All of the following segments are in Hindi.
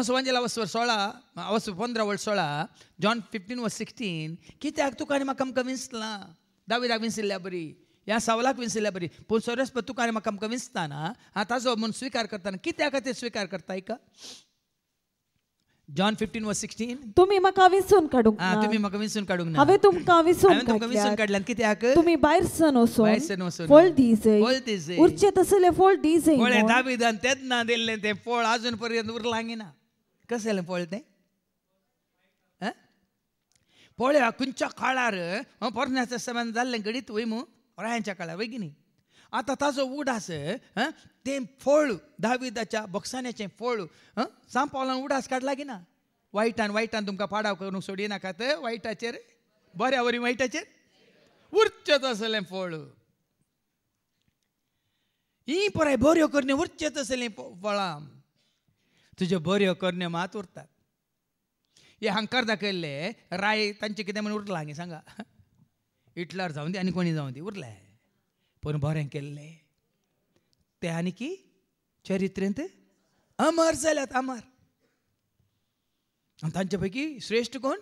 जोस वांजेला वसवर 16 वस 15 वर्ष 16 जॉन 15 वर्स 16 कित्याक तुका आनी म्हाका आमकां विंसला दाविदाक विंसिल्ल्या बरी ह्या सावलाक विंसिल्ल्या बरी पूण सरस्पत तुका आनी म्हाका आमकां विंसताना हांव ताजो म्हूण स्विकार करताना कित्या खातीर स्विकार करता का जॉन 15 वर्स 16 तुम्ही म्हाका विंसून काडूंक ना तुम्ही म्हाका विंसून काडूंक ना हांवें तुमकां विंसून काडल्यान कित्याक तुम्ही भायर सण भायर वचून फळ दिजय फळ दिजय. उरचेत असले फळ दिजय फळे दाविदान तेन्ना दिल्लें तें फळ अजून पर्यंत उरलांगी ना कसलें फळ तें पळया खंयच्या काळार पोरन्याच्या समान जाल्लें घडीत वय मू रायांच्या काळार वय की न्ही आतां ताजो उडास तें फळ दाविदाच्या बक्षान्याचें फळ सांपावलान उडास काडला की ना वायटान तुमकां पाडाव करूंक सोडिनाकात वायटाचेर बऱ्या वरी वायटाचेर उरचेत असलें फळ ही पळय बऱ्यो करण्यो उरचेत असलें फळां तुज्यो बऱ्यो करण्यो मात उरतात हे हांकार दाखयल्ले राय तांचे कितें म्हण उरलां गे सांगा हिटलर जावं दी आनी कोणी जावं दी उरलें पूण बरें केल्लें ते आनी की चरित्रेंत अमर जाल्यात अमर आनी तांचे पैकी श्रेश्ठ कोण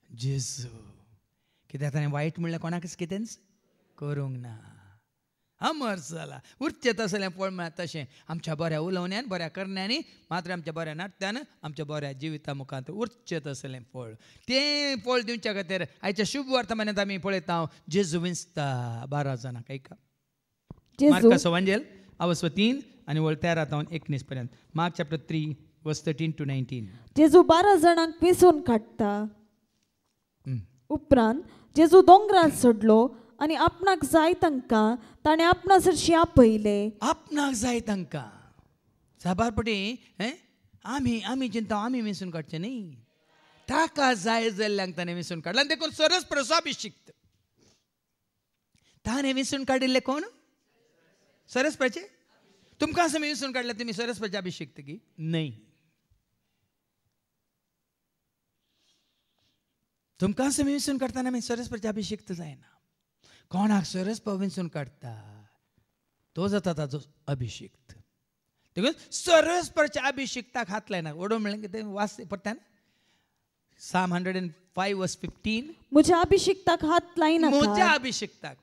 जेजू कित्याक ताणें वायट म्हणल्यार कोणाकच कितेंच करूंक ना अमर जाला उरचें तसलें फळ मेळत तशें आमच्या बऱ्या उलोवण्यान बऱ्या करण्यांनी मात्र आमच्या बऱ्या नाट्यान आमच्या बऱ्या जिविता मुखांत उरचें तसलें फळ तें फळ दिवच्या खातीर आयच्या शुभ वर्तमानांत आमी पळयता जेजू विंसता 12 जाणांक ऐका मार्काचो वांजेल अवस्व 3 आनी वळ 13 तावन 19 पर्यंत मार्क चॅप्टर 3 वर्स 13 to 19 जेजू 12 जाणांक विंसून काडटा उपरांत जेजू दोंगरार चडलो आनी आपणाक जाय तांकां ताणें आपणास हरशीं आपयले आपणाक जाय तांकां साबारपटी आमी चिंता आमी विंसून काडचें न्ही ताका जाय जाल्ल्यांक ताणें विंसून काडला आनी देखून सरस प्रसाभिषिक्त ताणें विंसून काडिल्ले कोण सरस्वतीचे तुमकां असं विंसून काडले तुमी सरस्वतीचे अभिषेक की नाही तुमकां असं विंसून काडटना आमी सरस्वतीचे अभिषेक जायना कोणाक सरस्वती विंसून काडटा तो जाता ताजो अभिषेक देखून सरस्वतीच्या अभिषेकाक हात लायना ओडो म्हणलें कितें वाच पडटा Psalm 105 verse 15 म्हज्या अभिषेकाक हात लायनाका म्हज्या अभिषेकाक